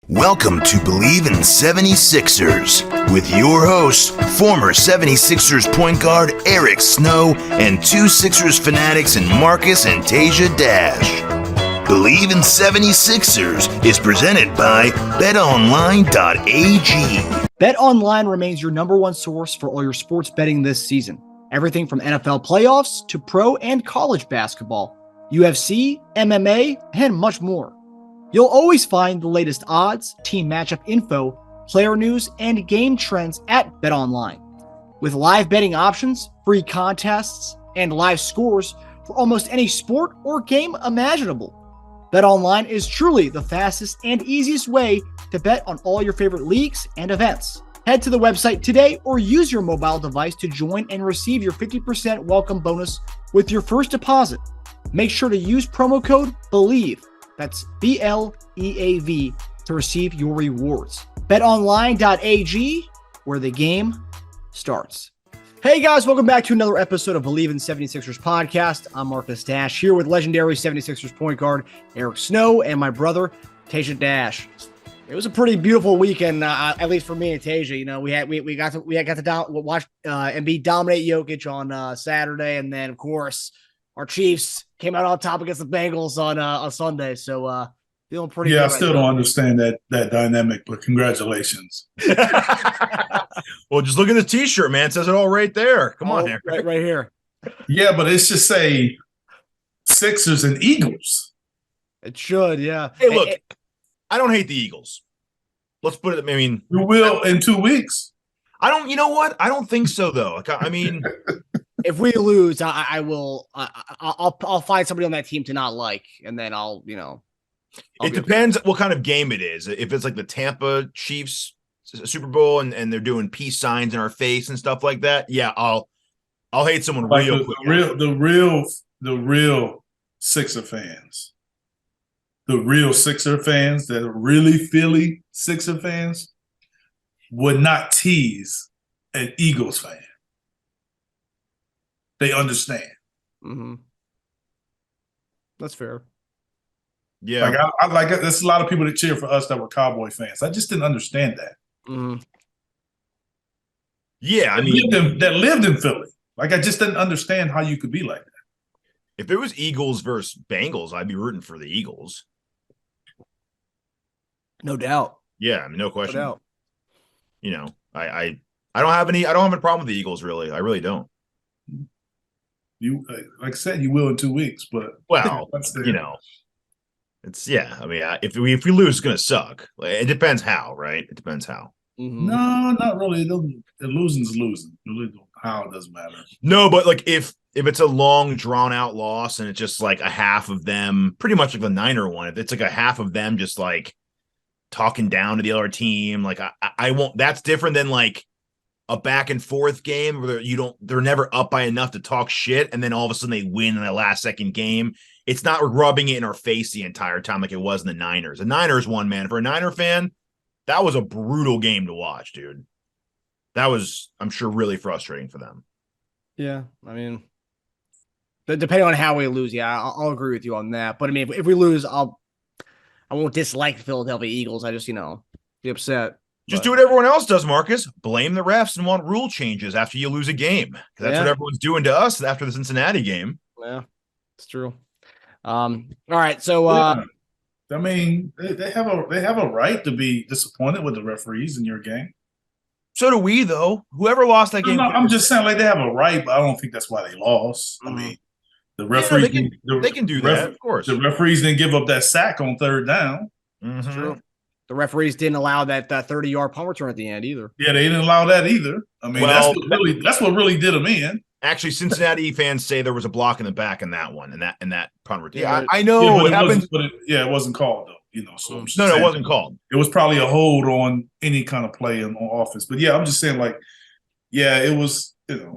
Welcome to Bleav In 76ers with your hosts, former 76ers point guard Eric Snow and two Sixers fanatics in Marcus and Teja Dash. Bleav In 76ers is presented by BetOnline.AG. BetOnline remains your number one source for all your sports betting this season. Everything from NFL playoffs to pro and college basketball, UFC, MMA, and much more. You'll always find the latest odds, team matchup info, player news, and game trends at BetOnline. With live betting options, free contests, and live scores for almost any sport or game imaginable. BetOnline is truly the fastest and easiest way to bet on all your favorite leagues and events. Head to the website today or use your mobile device to join and receive your 50% welcome bonus with your first deposit. Make sure to use promo code BLEAV. That's BLEAV to receive your rewards. BetOnline.AG, where the game starts. Hey guys, welcome back to another episode of Bleav In 76ers podcast. I'm Marcus Dash here with legendary 76ers point guard Eric Snow and my brother Teja Dash. It was a pretty beautiful weekend, at least for me and Teja. You know, we got to watch Embiid dominate Jokic on Saturday, and then of course our Chiefs came out on top against the Bengals on Sunday. So feeling pretty good. Yeah, I still don't understand that dynamic, but congratulations. Well, just look at the T-shirt, man. It says it all right there. Come on, Eric. Right here. Yeah, but it's just say Sixers and Eagles. It should, yeah. Hey, look, I don't hate the Eagles. Let's put it. I mean, You will in 2 weeks. I don't. You know what? I don't think so, though. Like, I mean, if we lose, I will. I'll find somebody on that team to not like, and then I'll it depends what kind of game it is. If it's like the Tampa Chiefs Super Bowl and they're doing peace signs in our face and stuff like that, yeah, I'll hate someone Like real quick. The real Sixer fans. The real Sixer fans that are really Philly Sixer fans would not tease an Eagles fan. They understand. Mm-hmm. That's fair. Yeah, Like I like it. There's a lot of people that cheer for us that were Cowboy fans. I just didn't understand that. Mm-hmm. yeah. I mean, that lived in Philly. Like I just didn't understand how you could be like that. if it was Eagles versus Bengals, I'd be rooting for the Eagles. No doubt. Yeah, I mean, no question. No doubt. You know, I don't have a problem with the Eagles, really. I really don't. You like I said, you will in 2 weeks, but Well, you know, it's I mean, if we lose, it's gonna suck. It depends how, right? It depends how. Mm-hmm. No, not really. The losing's losing. Really, how it doesn't matter. No, but like if it's a long drawn out loss and it's just like a half of them, pretty much like the Niner one. If it's like a half of them just like talking down to the other team, like I won't. That's different than like a back and forth game where they're never up by enough to talk shit, and then all of a sudden they win in the last second game. It's not rubbing it in our face the entire time like it was in the Niners. The Niners won, man. For a Niner fan, that was a brutal game to watch, dude. That was, I'm sure, really frustrating for them. Yeah, I mean, depending on how we lose, yeah, I'll agree with you on that. But I mean, if we lose, I won't dislike the Philadelphia Eagles. I just be upset. Just do what everyone else does, Marcus. Blame the refs and want rule changes after you lose a game. Because that's what everyone's doing to us after the Cincinnati game. Yeah, it's true. All right, so I mean, they have a right to be disappointed with the referees in your game. So do we, though. Whoever lost that game. No, I'm just saying, like they have a right, but I don't think that's why they lost. Mm-hmm. I mean, the referees they can do that, of course. The referees didn't give up that sack on third down. Mm-hmm. it's true. The referees didn't allow that 30-yard punt return at the end either. Yeah, they didn't allow that either. I mean, that's what really did them in. Actually, Cincinnati fans say there was a block in the back in that one, and that punt return. Yeah, I know it happened. It wasn't called though. You know, so No, it wasn't called. It was probably a hold on any kind of play on offense. But yeah, I'm just saying, like, yeah, it was. It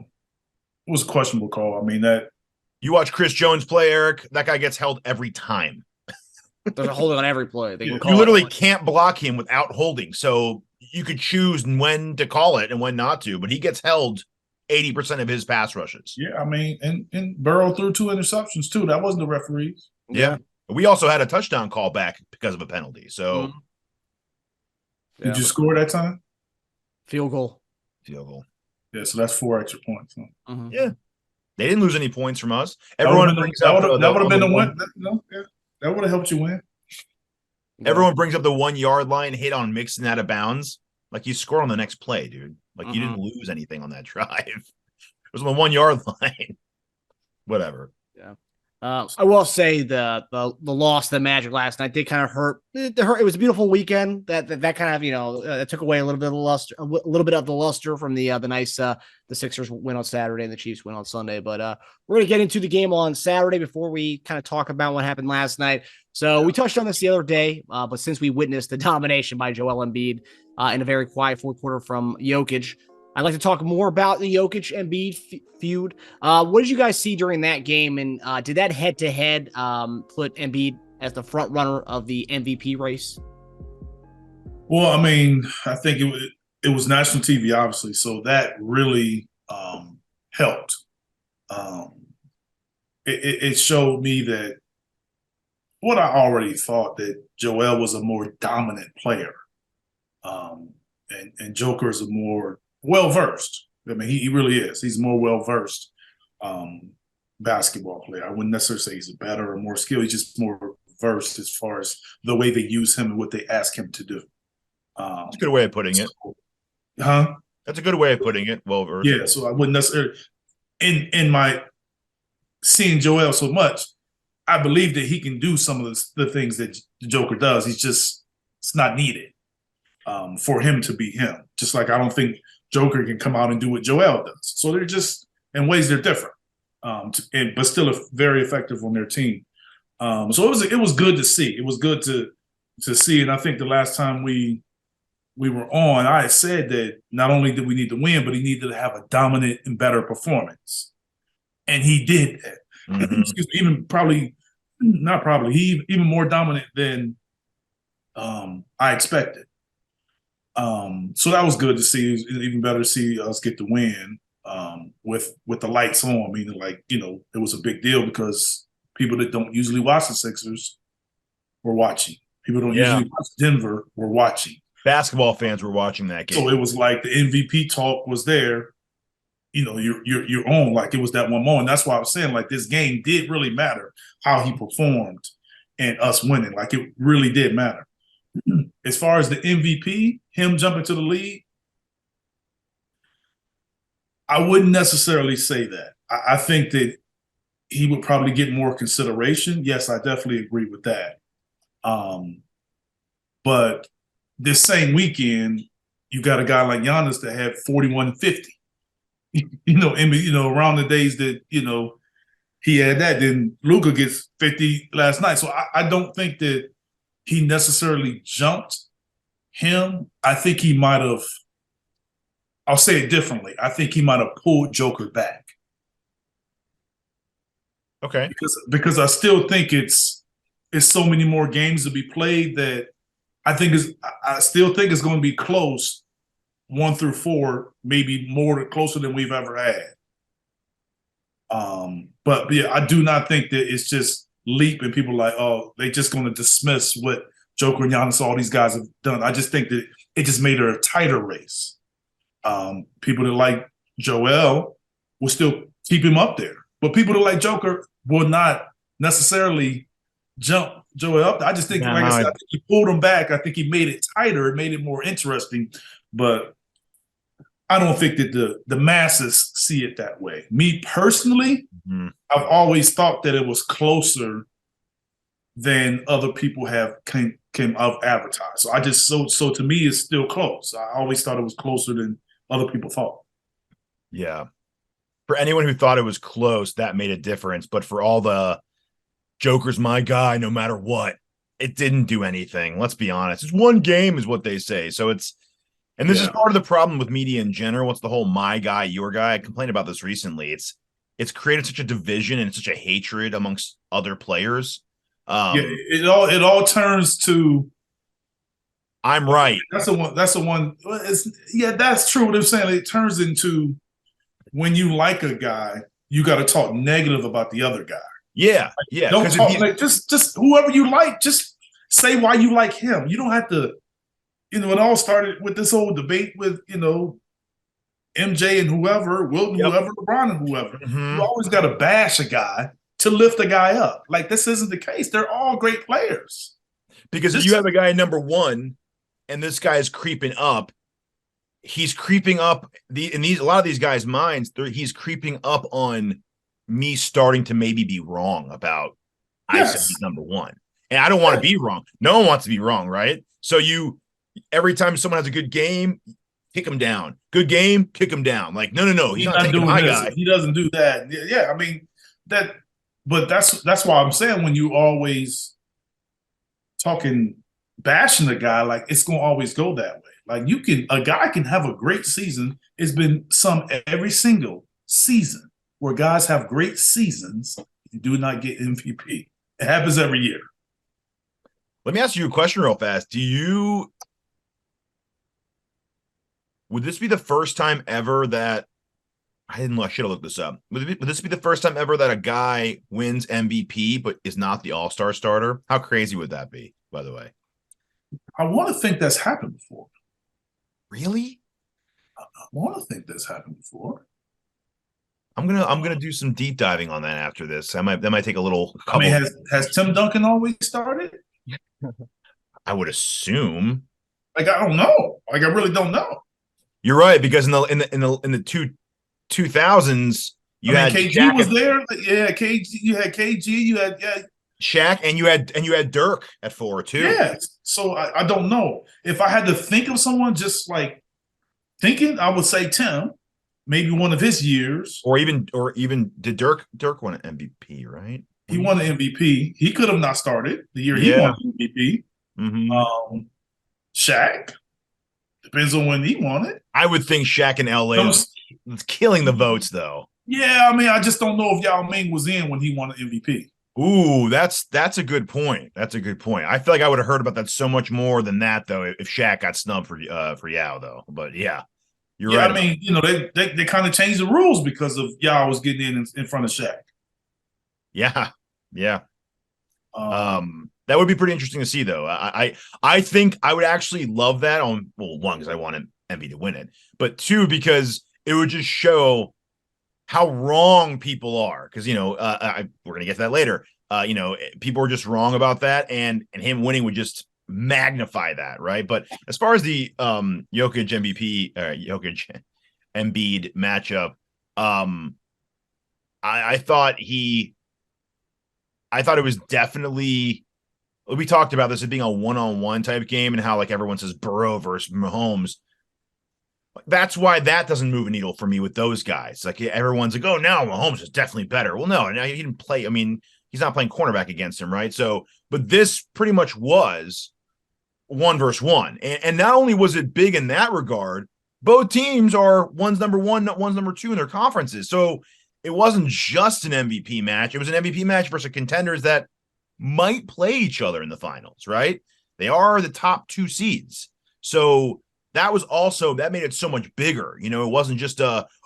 was a questionable call. I mean, that You watch Chris Jones play, Eric. That guy gets held every time. There's a holding on every play. They can You call literally it. can't block him without holding. So you could choose when to call it and when not to. But he gets held 80% of his pass rushes. Yeah, I mean, and Burrow threw 2 interceptions too. That wasn't the referees. Yeah. We also had a touchdown call back because of a penalty. So Did you score that time? Field goal. Yeah, so that's 4 extra points. Huh? Mm-hmm. Yeah. They didn't lose any points from us. That Everyone would brings up have been the one. That would have helped you win. Everyone brings up the 1 yard line hit on mixing out of bounds. Like you score on the next play, dude. Like you didn't lose anything on that drive. It was on the 1 yard line. Whatever. Yeah. I will say the loss to the Magic last night did kind of hurt. It was a beautiful weekend. That kind of it took away a little bit of the luster, a little bit of the luster from the nice the Sixers win on Saturday and the Chiefs win on Sunday. But we're gonna get into the game on Saturday before we kind of talk about what happened last night. So we touched on this the other day, but since we witnessed the domination by Joel Embiid in a very quiet fourth quarter from Jokic, I'd like to talk more about the Jokic Embiid feud. What did you guys see during that game? And did that head-to-head put Embiid as the front runner of the MVP race? Well, I mean, I think it was national TV, obviously, so that really helped. It showed me that what I already thought, that Joel was a more dominant player, and Joker is a more well-versed. I mean, he really is. He's more well-versed basketball player. I wouldn't necessarily say he's a better or more skilled. He's just more versed as far as the way they use him and what they ask him to do. That's a good way of putting it. Huh? That's a good way of putting it. Well-versed. Yeah, so I wouldn't necessarily – in my seeing Joel so much, I believe that he can do some of the things that the Joker does. It's not needed for him to be him. Just like I don't think Joker can come out and do what Joel does. So they're just, in ways they're different, but still very effective on their team. So it was good to see. It was good to see. And I think the last time we were on, I had said that not only did we need to win, but he needed to have a dominant and better performance. And he did that. Mm-hmm. Excuse me, even more dominant than I expected. So that was good to see. It was even better to see us get the win with the lights on, meaning it was a big deal because people that don't usually watch the Sixers were watching. People don't usually watch Denver were watching. Basketball fans were watching that game. So it was like the MVP talk was there. You're on. Like it was that one moment. That's why I was saying this game did really matter how he performed and us winning. Like it really did matter. As far as the MVP, him jumping to the lead, I wouldn't necessarily say that. I think that he would probably get more consideration. Yes, I definitely agree with that. But this same weekend, you got a guy like Giannis that had 41 and 50. Around the days that, he had that, then Luka gets 50 last night. So I don't think that he necessarily jumped him. I think he might have, I'll say it differently. I think he might have pulled Joker back. Okay. Because I still think it's so many more games to be played that I still think it's going to be close 1 through 4, maybe closer than we've ever had. But yeah, I do not think that it's just leap and people they just going to dismiss what Joker and Giannis, all these guys have done. I just think that it just made it a tighter race. People that like Joel will still keep him up there, but people that like Joker will not necessarily jump Joel up there. I just think, I think he pulled him back. I think he made it tighter. It made it more interesting, but I don't think that the masses see it that way. Me personally, I've always thought that it was closer than other people have came of advertised. So so to me, it's still close. I always thought it was closer than other people thought. Yeah. For anyone who thought it was close, that made a difference. But for all the Joker's my guy, no matter what, it didn't do anything. Let's be honest. It's one game is what they say. So and this is part of the problem with media in general. What's the whole my guy, your guy? I complained about this recently. It's created such a division and such a hatred amongst other players. It all turns to I'm right. That's the one. That's true. What I'm saying, it turns into when you like a guy, you got to talk negative about the other guy. Yeah. Don't talk just whoever you like. Just say why you like him. You don't have to it all started with this whole debate with, MJ and whoever, Wilt and whoever, LeBron and whoever. Mm-hmm. You always got to bash a guy to lift a guy up. Like, this isn't the case. They're all great players. Because if you have a guy number one and this guy is creeping up, he's creeping up a lot of these guys' minds, he's creeping up on me starting to maybe be wrong about I said he's number one. And I don't want to be wrong. No one wants to be wrong, right? So every time someone has a good game, kick him down. Good game, kick him down. Like, no, he's not doing my guy. He doesn't do that. Yeah, I mean that, but that's why I'm saying when you always bashing the guy, like, it's gonna always go that way. Like, a guy can have a great season. It's been every single season where guys have great seasons and do not get MVP. It happens every year. Let me ask you a question real fast. Would this be the first time ever that I should have looked this up. Would this be the first time ever that a guy wins MVP but is not the All-Star starter? How crazy would that be, by the way? I want to think that's happened before. Really? I want to think that's happened before. I'm gonna do some deep diving on that after this. That might take a little. I mean, has Tim Duncan always started? I would assume. Like, I don't know. Like, I really don't know. You're right, because in the 2000s, you had KG Shaq was there. Yeah, KG. You had KG. You had Shaq, and you had Dirk at 4 too. Yeah. So I don't know. If I had to think of someone just like thinking, I would say Tim. Maybe one of his years, or even did Dirk won an MVP? Right, he won an MVP. He could have not started the year he won an MVP. Mm-hmm. Shaq, depends on when he won it. I would think Shaq in LA was killing the votes, though. Yeah, I mean, I just don't know if Yao Ming was in when he won an MVP. Ooh, that's a good point. That's a good point. I feel like I would have heard about that so much more than that, though, if Shaq got snubbed for Yao, though. But yeah. You're right. I mean, they kind of changed the rules because of Yao was getting in front of Shaq. Yeah. That would be pretty interesting to see, though. I think I would actually love that one, because I wanted Embiid to win it, but two, because it would just show how wrong people are. Because we're gonna get to that later. People are just wrong about that, and him winning would just magnify that, right? But as far as the Jokic Embiid matchup, I thought it was definitely, we talked about this as being a one-on-one type game and how, like, everyone says Burrow versus Mahomes. That's why that doesn't move a needle for me with those guys. Like, everyone's like, oh, now Mahomes is definitely better. Well, no, he didn't play. I mean, he's not playing cornerback against him, right? So, but this pretty much was 1 versus 1. And not only was it big in that regard, both teams are one's number 1, one's number 2 in their conferences. So it wasn't just an MVP match. It was an MVP match versus contenders that might play each other in the finals, right? They are the top 2 seeds. So that made it so much bigger. It wasn't just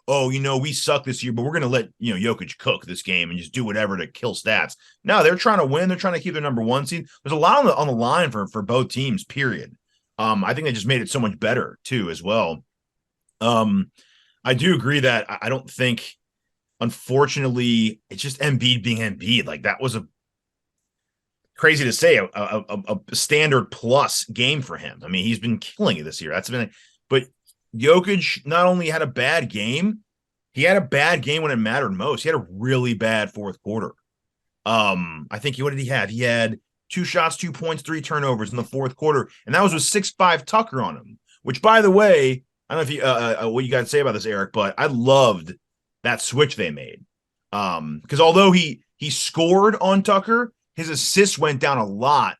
we suck this year, but we're going to let, Jokic cook this game and just do whatever to kill stats. No, they're trying to win. They're trying to keep their number 1 seed. There's a lot on the line for both teams, period. I think they just made it so much better too, as well. I do agree that I don't think, unfortunately, it's just Embiid being Embiid. Like, that was crazy to say, a standard plus game for him. I mean, he's been killing it this year. But Jokic not only had a bad game, he had a bad game when it mattered most. He had a really bad fourth quarter. I think what did he have? He had 2 shots, 2 points, 3 turnovers in the fourth quarter, and that was with 6'5" Tucker on him. Which, by the way, I don't know if you what you got to say about this, Eric, but I loved that switch they made. Because although he scored on Tucker, his assists went down a lot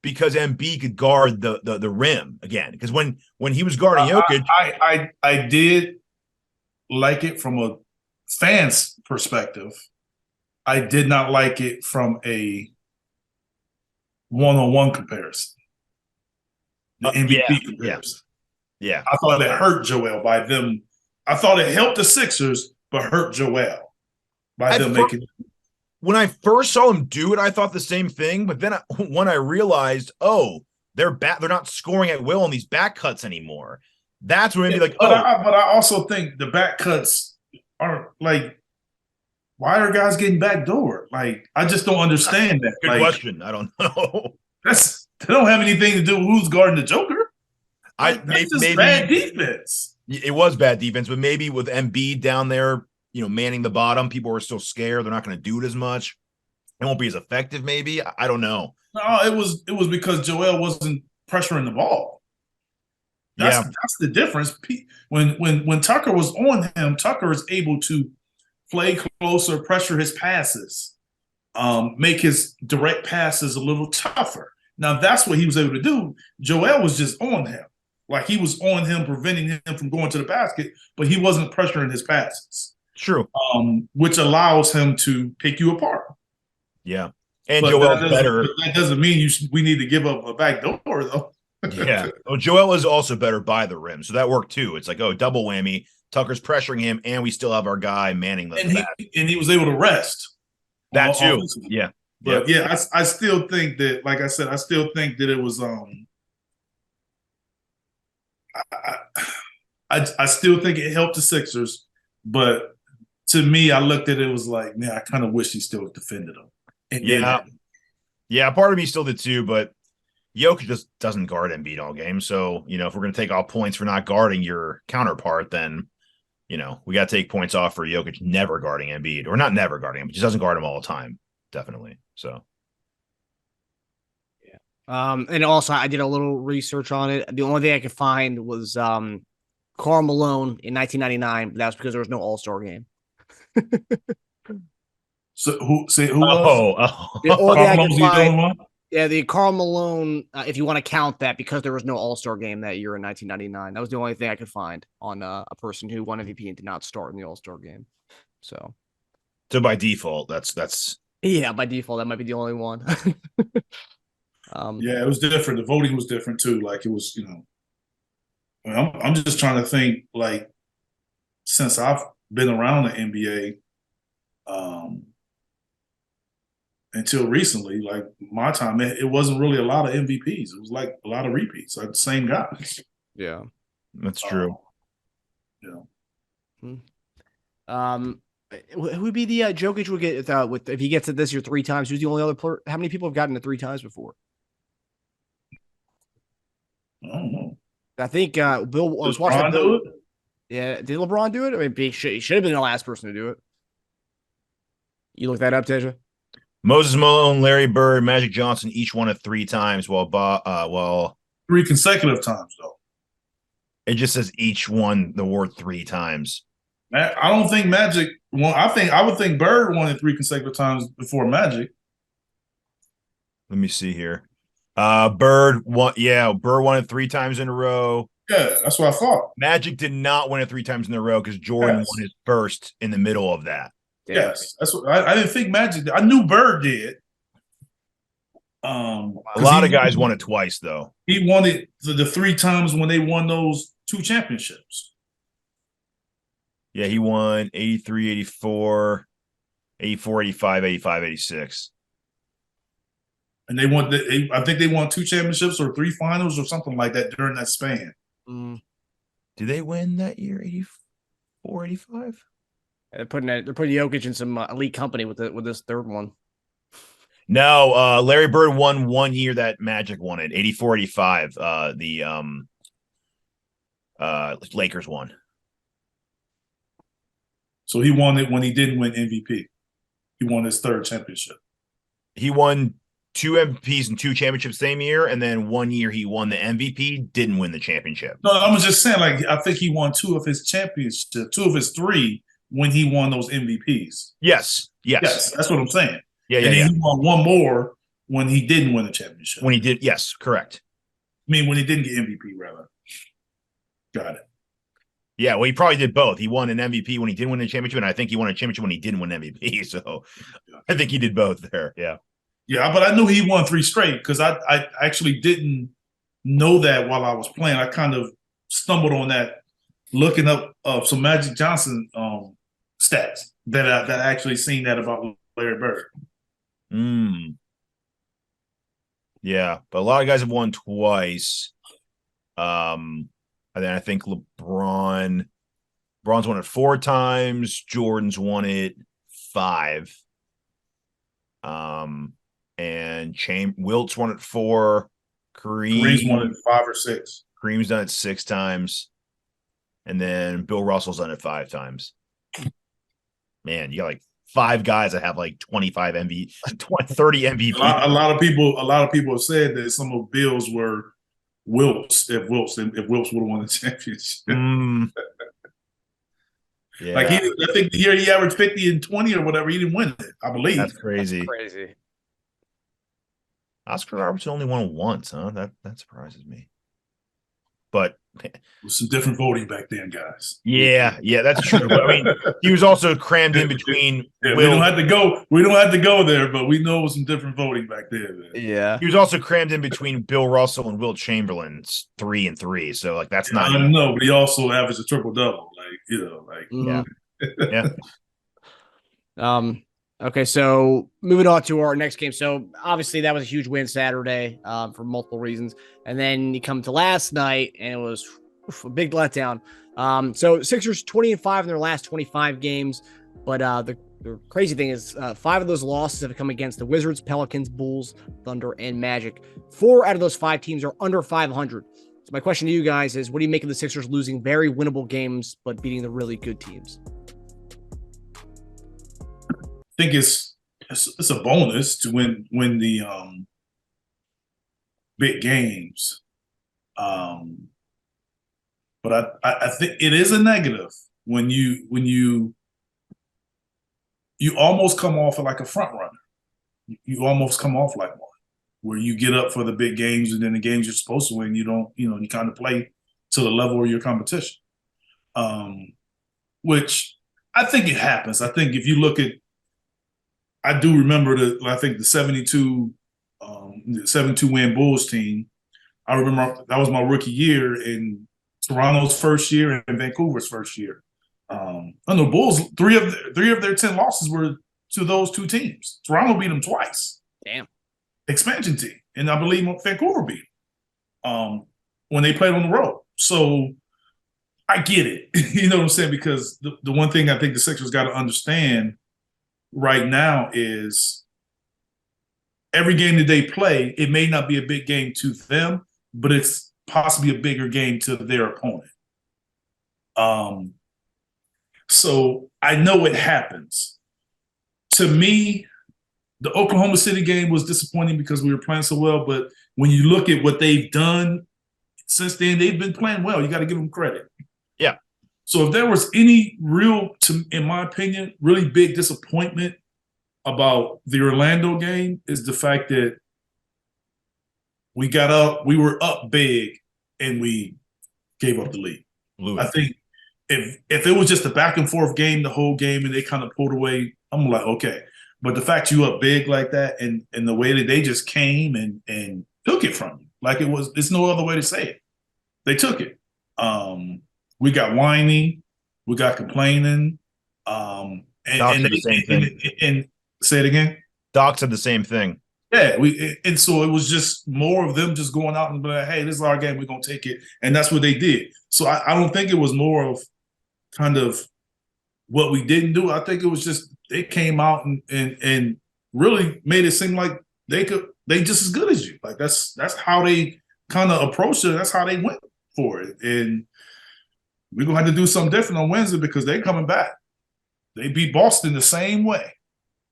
because Embiid could guard the rim again. Because when he was guarding Jokic, I did like it from a fan's perspective. I did not like it from a one-on-one comparison. The MVP comparison. Yeah. I thought it hurt Joel by them. I thought it helped the Sixers, but hurt Joel by them making it. When I first saw him do it, I thought the same thing. But then when I realized, They're not scoring at will on these back cuts anymore. That's when maybe but I also think the back cuts are like, why are guys getting backdoored? Like, I just don't understand that. Good question. I don't know. They don't have anything to do with who's guarding the Joker. Like, that's just bad defense. It was bad defense, but maybe with Embiid down there, manning the bottom, people are still scared. They're not going to do it as much. It won't be as effective, maybe. I don't know. No, it was because Joel wasn't pressuring the ball. That's the difference. When Tucker was on him, Tucker is able to play closer, pressure his passes, make his direct passes a little tougher. Now, that's what he was able to do. Joel was just on him. Like, he was on him, preventing him from going to the basket, but he wasn't pressuring his passes. True. Which allows him to pick you apart. Yeah. And Joel's better. That doesn't mean we need to give up a back door, though. Yeah. Well, Joel is also better by the rim, so that worked too. It's like, double whammy. Tucker's pressuring him, and we still have our guy manning the and he was able to rest. That too. Yeah. But I still think that, like I said, I still think that it was I still think it helped the Sixers, but to me, I looked at it was like, man, I kind of wish he still defended him. Yeah, part of me still did too, but Jokic just doesn't guard Embiid all game. So, if we're going to take all points for not guarding your counterpart, then, we got to take points off for Jokic never guarding Embiid, or not never guarding him, but just doesn't guard him all the time. Definitely. So. Yeah. And also I did a little research on it. The only thing I could find was Karl Malone in 1999, but that's because there was no All-Star game. So who was? The Karl Malone, if you want to count that, because there was no All-Star game that year in 1999. That was the only thing I could find on a person who won MVP and did not start in the All-Star game. So by default, that's by default, that might be the only one. It was different. The voting was different too. Like, it was, I'm just trying to think, like, since I've been around the NBA, until recently, like my time, it wasn't really a lot of MVPs. It was like a lot of repeats, like the same guys. Yeah, that's true. Who would be the Jokic would get if he gets it this year 3 times? Who's the only other player? How many people have gotten it 3 times before? I don't know. I think Bill. I was watching. LeBron do it? Yeah, did LeBron do it? I mean, he should have been the last person to do it. You look that up, Teja? Moses Malone, Larry Bird, Magic Johnson each won it 3 times, while 3 consecutive times though. It just says each won the award 3 times. I don't think Magic won. I would think Bird won it 3 consecutive times before Magic. Let me see here. Bird won. Yeah, Bird won it 3 times in a row. Yeah, that's what I thought. Magic did not win it 3 times in a row because Jordan won his first in the middle of that. Yes, that's what I didn't think Magic did. I knew Bird did. A lot of guys won it twice, though. He won it the 3 times when they won those 2 championships. Yeah, he won 83, 84, 84, 85, 85, 86. And they won. I think they won 2 championships or 3 finals or something like that during that span. Did they win that year, 84, 85? They're putting Jokic in some elite company with this 3rd one. No, Larry Bird won 1 year that Magic won it, 84, 85. The Lakers won. So he won it when he didn't win MVP. He won his 3rd championship. He won 2 MVPs and 2 championships same year, and then 1 year he won the MVP, didn't win the championship. No, I was just saying, like, I think he won 2 of his championships, 2 of his 3 when he won those MVPs. Yes, that's what I'm saying. Yeah, and then he won 1 more when he didn't win the championship. When he did, yes, correct. I mean, when he didn't get MVP, rather. Got it. Yeah, well, he probably did both. He won an MVP when he didn't win the championship, and I think he won a championship when he didn't win MVP. So I think he did both there. Yeah. Yeah, but I knew he won 3 straight because I actually didn't know that while I was playing. I kind of stumbled on that looking up some Magic Johnson stats that I actually seen that about Larry Bird. Yeah, but a lot of guys have won twice. And then I think LeBron's won it 4 times. Jordan's won it 5. And Wilt's won it 4. Kareem's won it 5 or 6. Kareem's done it 6 times. And then Bill Russell's done it 5 times. Man, you got like 5 guys that have like 25 MVP, 30 MVP. A lot of people have said that some of Bill's were Wilts if Wilts would have won the championship. Yeah. Like I think the year he averaged 50 and 20 or whatever, he didn't win it, I believe. That's crazy. Crazy. Oscar Robertson only won it once, huh? That surprises me. But it was some different voting back then, guys. Yeah, that's true. But, I mean, he was also crammed in between. Yeah, we don't have to go there, but we know it was some different voting back then. Man. Yeah, he was also crammed in between Bill Russell and Wilt Chamberlain's 3 and 3. So like that's not. I know, but he also averaged a triple double. Yeah. Okay, so moving on to our next game. So obviously that was a huge win Saturday for multiple reasons. And then you come to last night and it was a big letdown. So Sixers 20-5 in their last 25 games. But the crazy thing is 5 of those losses have come against the Wizards, Pelicans, Bulls, Thunder, and Magic. 4 out of those 5 teams are under 500. So my question to you guys is, what do you make of the Sixers losing very winnable games but beating the really good teams? I think it's a bonus to win the big games, but I think it is a negative when you almost come off like a front runner. You almost come off like one, where you get up for the big games and then the games you're supposed to win, you don't. You kind of play to the level of your competition, which I think it happens. I think if you look at I do remember the 72 win Bulls team. I remember that was my rookie year in Toronto's first year and Vancouver's first year. The Bulls, 3 of their 10 losses were to those 2 teams. Toronto beat them twice. Damn. Expansion team. And I believe Vancouver beat them when they played on the road. So I get it. You know what I'm saying? Because the one thing I think the Sixers got to understand right now is every game that they play, it may not be a big game to them, but it's possibly a bigger game to their opponent. So I know it happens. To me, the Oklahoma City game was disappointing because we were playing so well, but when you look at what they've done since then, they've been playing well. You got to give them credit. Yeah. So if there was any real, in my opinion, really big disappointment about the Orlando game is the fact that we were up big and we gave up the lead. I think if it was just a back and forth game, the whole game, and they kind of pulled away, I'm like, okay. But the fact you up big like that and the way that they just came and took it from you, like it's no other way to say it. They took it. We got whiny, we got complaining, and say it again. Doc said the same thing. Yeah, and so it was just more of them just going out and be like, "Hey, this is our game. We're gonna take it," and that's what they did. So I don't think it was more of kind of what we didn't do. I think it was just they came out and really made it seem like they just as good as you. Like that's how they kind of approached it. That's how they went for it, and we're going to have to do something different on Wednesday because they're coming back. They beat Boston the same way.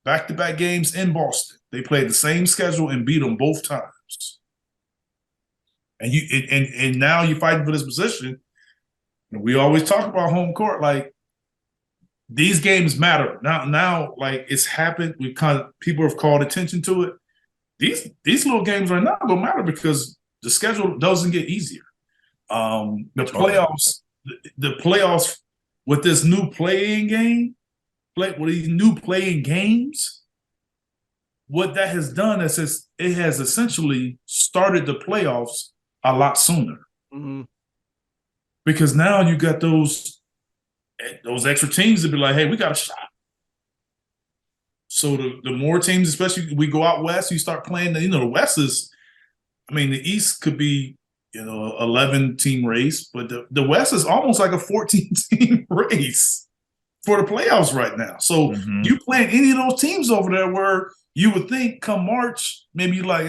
Back-to-back games in Boston. They played the same schedule and beat them both times. And now you're fighting for this position. And we always talk about home court. Like, these games matter. Now, like, it's happened. People have called attention to it. These little games right now don't matter because the schedule doesn't get easier. The playoffs with this new playing game, with these new playing games, what that has done is it has essentially started the playoffs a lot sooner. Mm-hmm. Because now you got those extra teams to be like, hey, we got a shot. So the more teams, especially we go out west, you start playing. The West is I mean, the East could be, 11-team race, but the West is almost like a 14-team race for the playoffs right now. So you playing any of those teams over there where you would think come March, maybe you're like,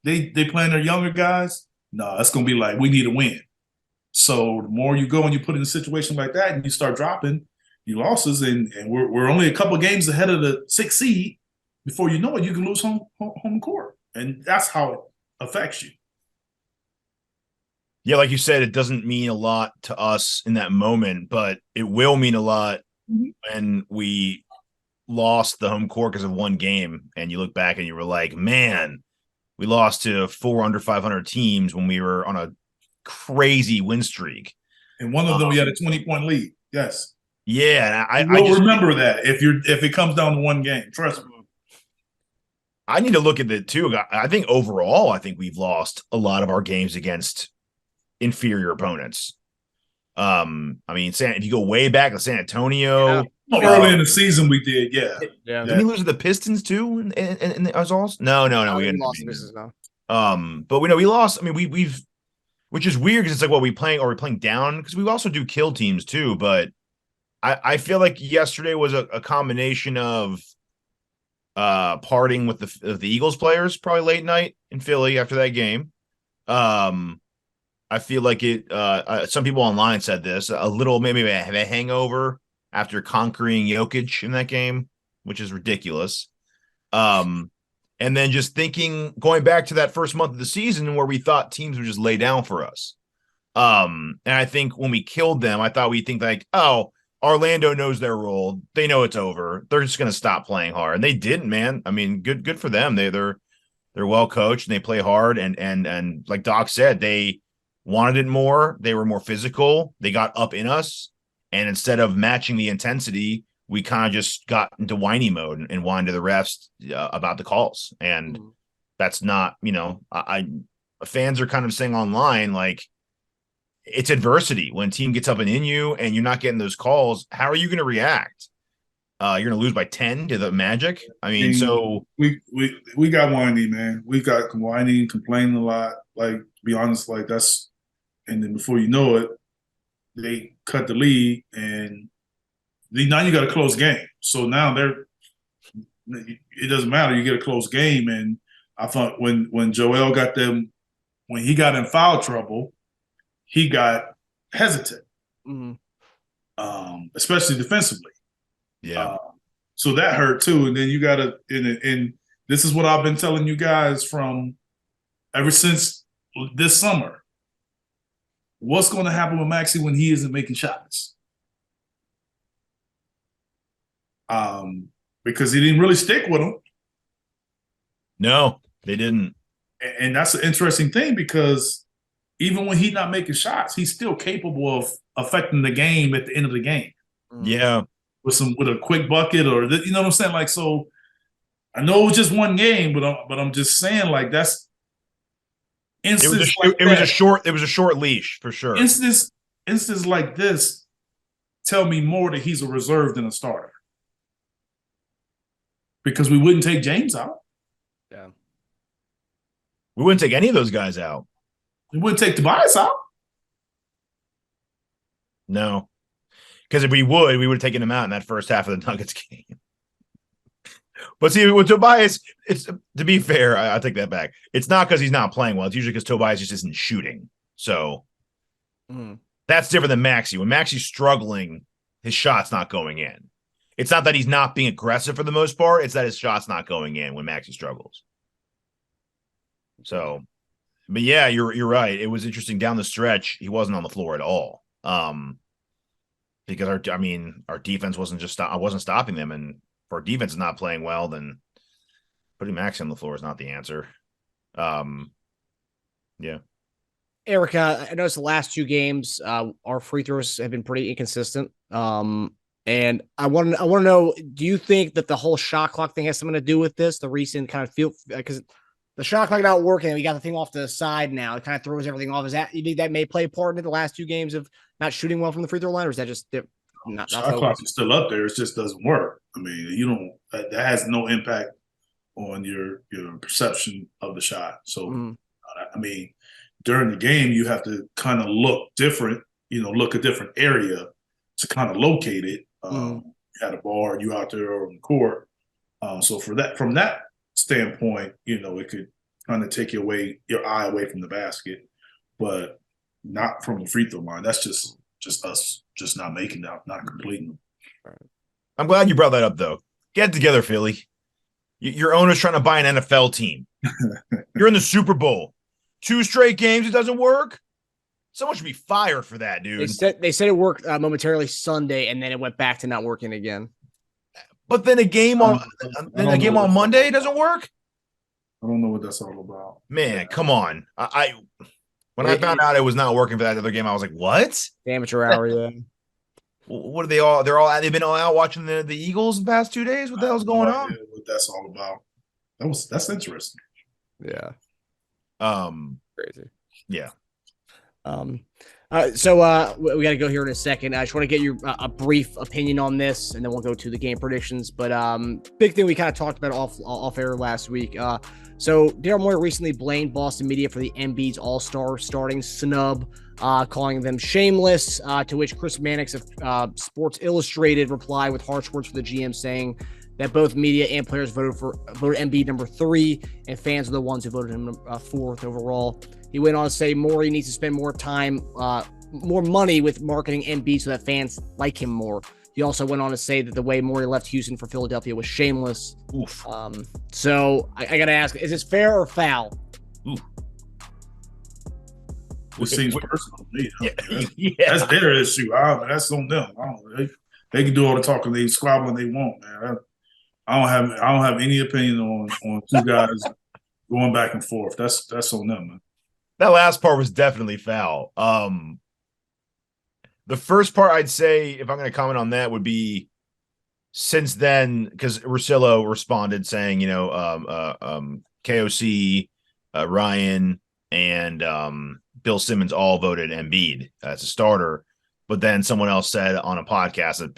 they playing their younger guys. No, it's going to be like, we need a win. So the more you go and you put in a situation like that and you start dropping your losses, and we're only a couple of games ahead of the 6th seed, before you know it, you can lose home court. And that's how it affects you. Yeah, like you said, it doesn't mean a lot to us in that moment, but it will mean a lot when we lost the home court because of one game, and you look back and you were like, man, we lost to 4 under 500 teams when we were on a crazy win streak. And one of them, we had a 20-point lead. Yes. Yeah. I just remember that if it comes down to one game, trust me. I need to look at it too. I think overall, we've lost a lot of our games against inferior opponents. I mean, if you go way back to San Antonio, early in the season we did, yeah. Did we lose to the Pistons too? In the Azals? No, we didn't. Lost the Pistons now. But we lost. I mean, we've, which is weird because it's like, we're playing down, because we also do kill teams too. But I feel like yesterday was a combination of parting with the Eagles players probably late night in Philly after that game. I feel like it. Some people online said this, a little maybe a hangover after conquering Jokic in that game, which is ridiculous. And then just going back to that first month of the season where we thought teams would just lay down for us. And I think when we killed them, I thought we'd think like, oh, Orlando knows their role. They know it's over. They're just going to stop playing hard. And they didn't, man. I mean, good for them. They're well coached and they play hard. And like Doc said, they wanted it more. They were more physical. They got up in us. And instead of matching the intensity, we kind of just got into whiny mode and whined to the refs about the calls. And that's not, fans are kind of saying online, like, it's adversity. When a team gets up and in you and you're not getting those calls, how are you going to react? You're going to lose by 10 to the Magic? I mean, so we got whiny, man. We got whiny, complaining a lot. Like, to be honest, like that's, and then before you know it, they cut the lead, and now you got a close game. So now it doesn't matter. You get a close game, and I thought when Joel got them, when he got in foul trouble, he got hesitant, especially defensively. Yeah. So that hurt too. And then you got to, and this is what I've been telling you guys from ever since this summer. What's going to happen with Maxey when he isn't making shots? Because he didn't really stick with them. No, they didn't. And that's an interesting thing, because even when he's not making shots, he's still capable of affecting the game at the end of the game. Yeah. With a quick bucket, or you know what I'm saying? Like, so I know it was just one game, but I'm just saying, like, that's instance. It was a short leash for sure. Instance like this tell me more that he's a reserve than a starter, because we wouldn't take James out. Yeah. We wouldn't take any of those guys out. We wouldn't take Tobias out. No. Because if we would have taken him out in that first half of the Nuggets game. But see, with Tobias, it's, to be fair, I take that back. It's not because he's not playing well. It's usually because Tobias just isn't shooting. So that's different than Maxey. When Maxey's struggling, his shot's not going in. It's not that he's not being aggressive for the most part. It's that his shot's not going in when Maxey struggles. So, but yeah, you're right. It was interesting down the stretch. He wasn't on the floor at all. Because our defense wasn't stopping them, and if our defense is not playing well, then putting Maxey on the floor is not the answer. Yeah. Erica, I noticed the last 2 games, our free throws have been pretty inconsistent. And I want to know, do you think that the whole shot clock thing has something to do with this? The recent kind of feel, because the shot clock not working, and we got the thing off the side now. It kind of throws everything off. You think that may play a part in the last 2 games of not shooting well from the free throw line, or is that just not shot clock is still up there? It just doesn't work. I mean, that has no impact on your perception of the shot. So I mean, during the game, you have to kind of look different, look a different area to kind of locate it. You had a bar, you out there on the court. So from that standpoint, it could kind of take your eye away from the basket, but not from the free throw line. That's just us just not making that, not completing them. I'm glad you brought that up, though. Get it together, Philly. Your owner's trying to buy an NFL team. You're in the Super Bowl. 2 straight games, it doesn't work. Someone should be fired for that, dude. They said it worked momentarily Sunday, and then it went back to not working again. But then a game on Monday doesn't work. I don't know what that's all about. Man, come on. When I found out it was not working for that other game, I was like, "What? Amateur hour, yeah." What are they all? They've been all out watching the Eagles the past 2 days. What the hell's going on? What that's all about? That's interesting. Yeah. Crazy. Yeah. So we got to go here in a second. I just want to get your a brief opinion on this, and then we'll go to the game predictions. But big thing we kind of talked about off air last week. So Daryl Morey recently blamed Boston media for the Embiid's All-Star starting snub, calling them shameless. To which Chris Mannix of Sports Illustrated replied with harsh words for the GM, saying that both media and players voted Embiid number 3, and fans are the ones who voted him 4th overall. He went on to say Morey needs to spend more time, more money with marketing Embiid so that fans like him more. He also went on to say that the way Morey left Houston for Philadelphia was shameless. Oof. So I got to ask, is this fair or foul? Oof. It seems personal to me. Yeah. That's their issue. That's on them. They can do all the talking, they squabbling they want, man. I don't have any opinion on 2 guys going back and forth. That's on them, man. That last part was definitely foul. The first part I'd say, if I'm going to comment on that, would be since then, because Russillo responded saying, KOC, Ryan, and Bill Simmons all voted Embiid as a starter. But then someone else said on a podcast that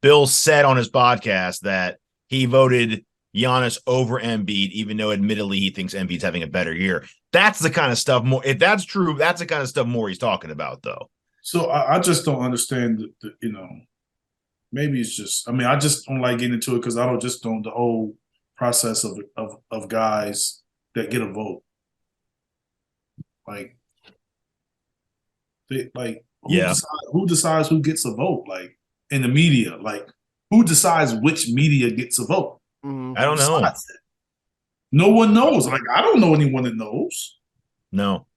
Bill said on his podcast that he voted Giannis over Embiid, even though admittedly he thinks Embiid's having a better year. That's the kind of stuff more. If that's true, that's the kind of stuff more he's talking about, though. So I just don't understand. Maybe it's just. I mean, I just don't like getting into it because I don't the whole process of guys that get a vote. Who decides who gets a vote? Like in the media, who decides which media gets a vote? I don't know. No one knows. I don't know anyone that knows. No.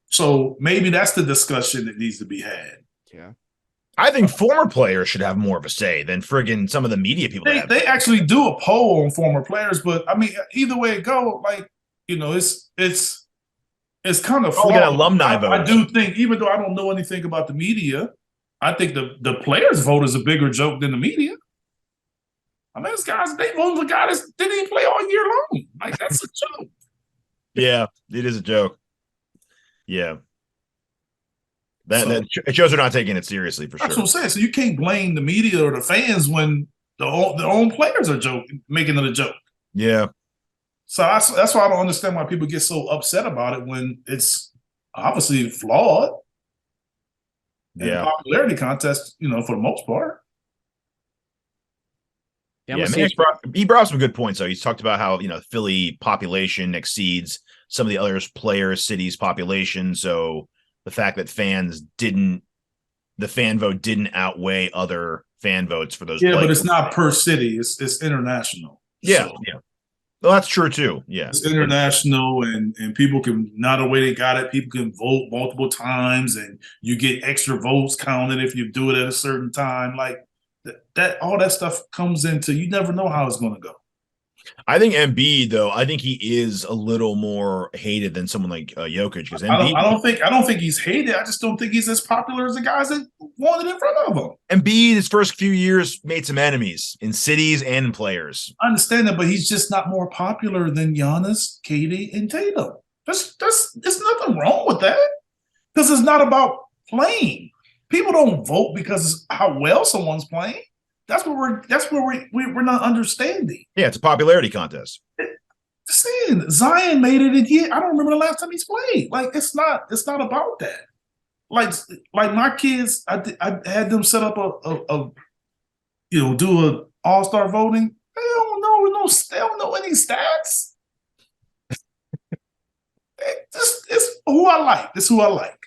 So maybe that's the discussion that needs to be had. Yeah. I think former players should have more of a say than friggin' some of the media people. They actually do a poll on former players, but I mean, either way it go, it's kind of flawed. An alumni vote. I do think, even though I don't know anything about the media, I think the players' vote is a bigger joke than the media. I mean, this guy's they voted for a guy that didn't even play all year long. That's a joke. Yeah, it is a joke. Yeah. It shows they're not taking it seriously for sure. That's what I'm saying. So you can't blame the media or the fans when their own players are making it a joke. Yeah. So that's why I don't understand why people get so upset about it when it's obviously flawed. Yeah. Popularity contest, for the most part. Yeah, he brought up some good points, though. He's talked about how, Philly population exceeds some of the other cities' population. So the fact that the fan vote didn't outweigh other fan votes for those. Yeah, players. But it's not per city. It's international. Yeah, so. Yeah. Well, that's true, too. Yeah. It's international, and people can, not the way they got it, people can vote multiple times, and you get extra votes counted if you do it at a certain time. That all that stuff comes into, you never know how it's going to go. I think Embiid, though, I think he is a little more hated than someone like Jokic. Because I don't think he's hated. I just don't think he's as popular as the guys that wanted in front of him. Embiid, his first few years, made some enemies in cities and in players. I understand that, but he's just not more popular than Giannis, KD, and Tatum. There's nothing wrong with that because it's not about playing. People don't vote because of how well someone's playing. That's what we're not understanding. Yeah, it's a popularity contest. Just saying, Zion made it in here. I don't remember the last time he's played. Like, it's not about that. Like my kids, I had them set up do a all-star voting. They don't know any stats. It's who I like. This is who I like.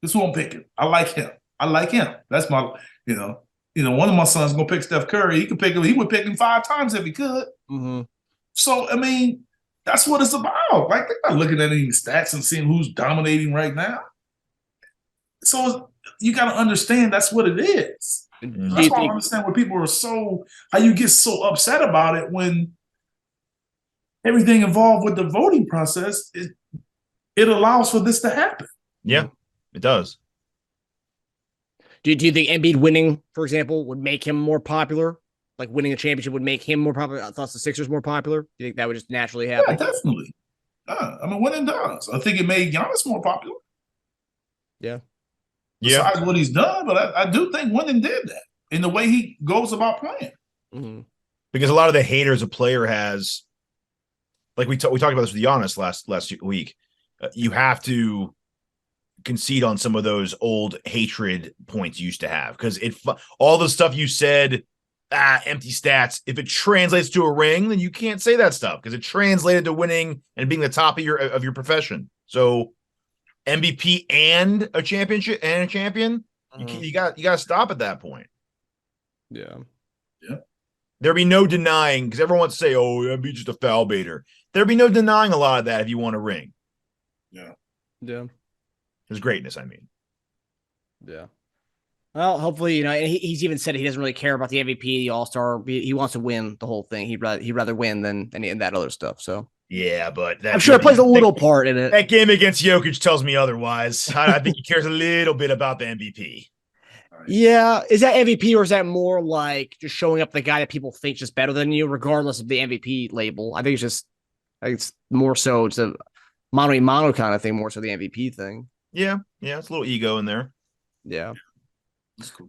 This is who I'm picking. I like him. That's my, one of my sons gonna pick Steph Curry. He could pick him. He would pick him 5 times if he could. Mm-hmm. So, I mean, that's what it's about. Like, they're not looking at any stats and seeing who's dominating right now. So you got to understand that's what it is. That's why I understand when people are how you get so upset about it when everything involved with the voting process, it allows for this to happen. Yeah, it does. Do you think Embiid winning, for example, would make him more popular? Like winning a championship would make him more popular? I thought the Sixers more popular. Do you think that would just naturally happen? Yeah, definitely. Winning does. I think it made Giannis more popular. Yeah. Besides what he's done, but I do think winning did that in the way he goes about playing. Mm-hmm. Because a lot of the haters a player has, like we talked about this with Giannis last week, you have to concede on some of those old hatred points you used to have. Because all the stuff you said, empty stats, if it translates to a ring, then you can't say that stuff because it translated to winning and being the top of your profession. So MVP and a championship and a champion, you got to stop at that point. Yeah. There'd be no denying, because everyone wants to say, "Oh, Embiid just a foul baiter." There'd be no denying a lot of that if you want a ring. Yeah. His greatness, I mean. Yeah. Well, hopefully, he's even said he doesn't really care about the MVP, the All-Star. He wants to win the whole thing. He'd rather win than any of that other stuff. So yeah, but I'm sure it plays a little part in it. That game against Jokic tells me otherwise. I think he cares a little bit about the MVP. Yeah, is that MVP or is that more like just showing up the guy that people think is better than you, regardless of the MVP label? I think it's more so it's a mano a mano kind of thing, more so the MVP thing. Yeah, it's a little ego in there. Yeah. That's cool.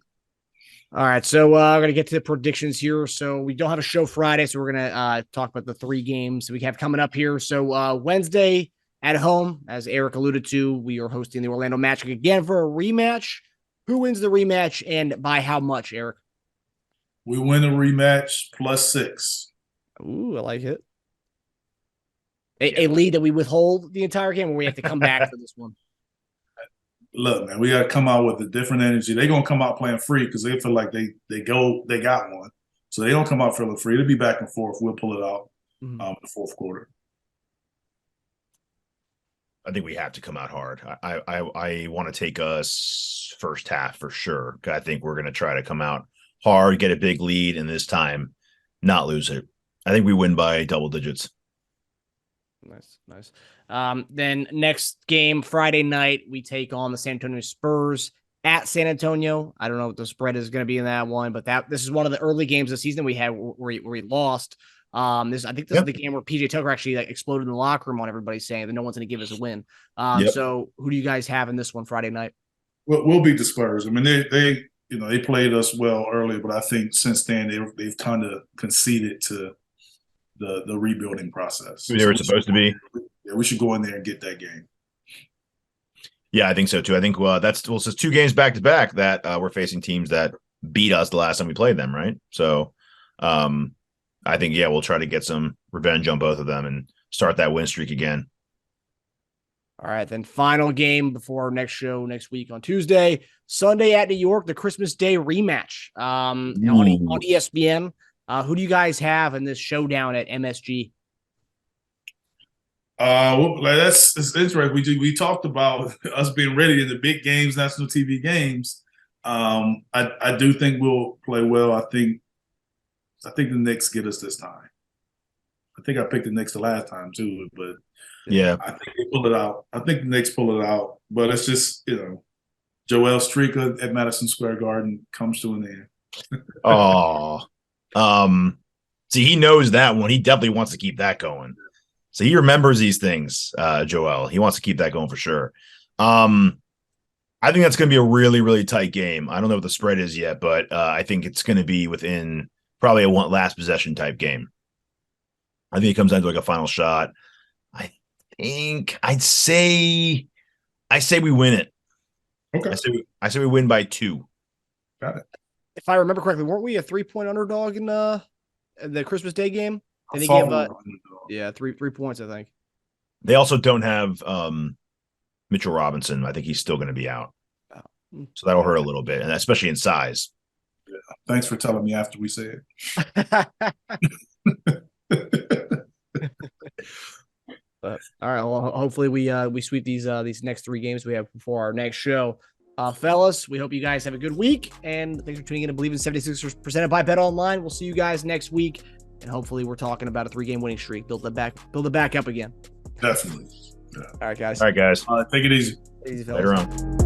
All right, so we're going to get to the predictions here. So we don't have a show Friday, so we're going to talk about the 3 games we have coming up here. So Wednesday at home, as Eric alluded to, we are hosting the Orlando Magic again for a rematch. Who wins the rematch and by how much, Eric? We win a rematch +6. Ooh, I like it. A lead that we withhold the entire game, or we have to come back for this one? Look, man, we got to come out with a different energy. They're going to come out playing free because they feel like they got one. So they don't come out feeling free. It'll be back and forth. We'll pull it out in the fourth quarter. I think we have to come out hard. I want to take us first half for sure. I think we're going to try to come out hard, get a big lead, and this time not lose it. I think we win by double digits. Nice. Then next game, Friday night, we take on the San Antonio Spurs at San Antonio. I don't know what the spread is going to be in that one, but this is one of the early games of the season we had where we lost. I think this is the game where PJ Tucker actually exploded in the locker room on everybody saying that no one's going to give us a win. So who do you guys have in this one Friday night? We'll beat the Spurs. I mean, they played us well early, but I think since then they've kind of conceded to the rebuilding process. They were supposed to be. Yeah, we should go in there and get that game. Yeah, I think so too. I think it's 2 games back to back that we're facing teams that beat us the last time we played them, right? So I think we'll try to get some revenge on both of them and start that win streak again. All right, then final game before our next show next week on Tuesday, Sunday at New York, the Christmas Day rematch on ESPN. Who do you guys have in this showdown at MSG? It's interesting. We talked about us being ready in the big games, national TV games. I do think we'll play well. I think the Knicks get us this time. I think I picked the Knicks the last time too, but yeah, I think they pull it out. I think the Knicks pull it out, but it's just Joel Streaker at Madison Square Garden comes to an end. Oh, see, he knows that one. He definitely wants to keep that going. So he remembers these things, Joel. He wants to keep that going for sure. I think that's going to be a really, really tight game. I don't know what the spread is yet, but I think it's going to be within probably a last possession type game. I think it comes down to like a final shot. I say we win it. Okay. I say we win by 2. Got it. If I remember correctly, weren't we a 3-point underdog in the Christmas Day game? And they I gave thought yeah, 3 points, I think. They also don't have Mitchell Robinson. I think he's still going to be out. So that'll hurt a little bit, and especially in size. Yeah. Thanks for telling me after we say it. But all right, well, hopefully we sweep these next 3 games we have before our next show. Fellas, we hope you guys have a good week, and thanks for tuning in to Bleav In 76ers presented by BetOnline. We'll see you guys next week, and hopefully we're talking about a 3-game winning streak. Build it back up again. Definitely. Yeah. All right, guys. All right, guys. All right, take it easy. Easy, fellas. Later on.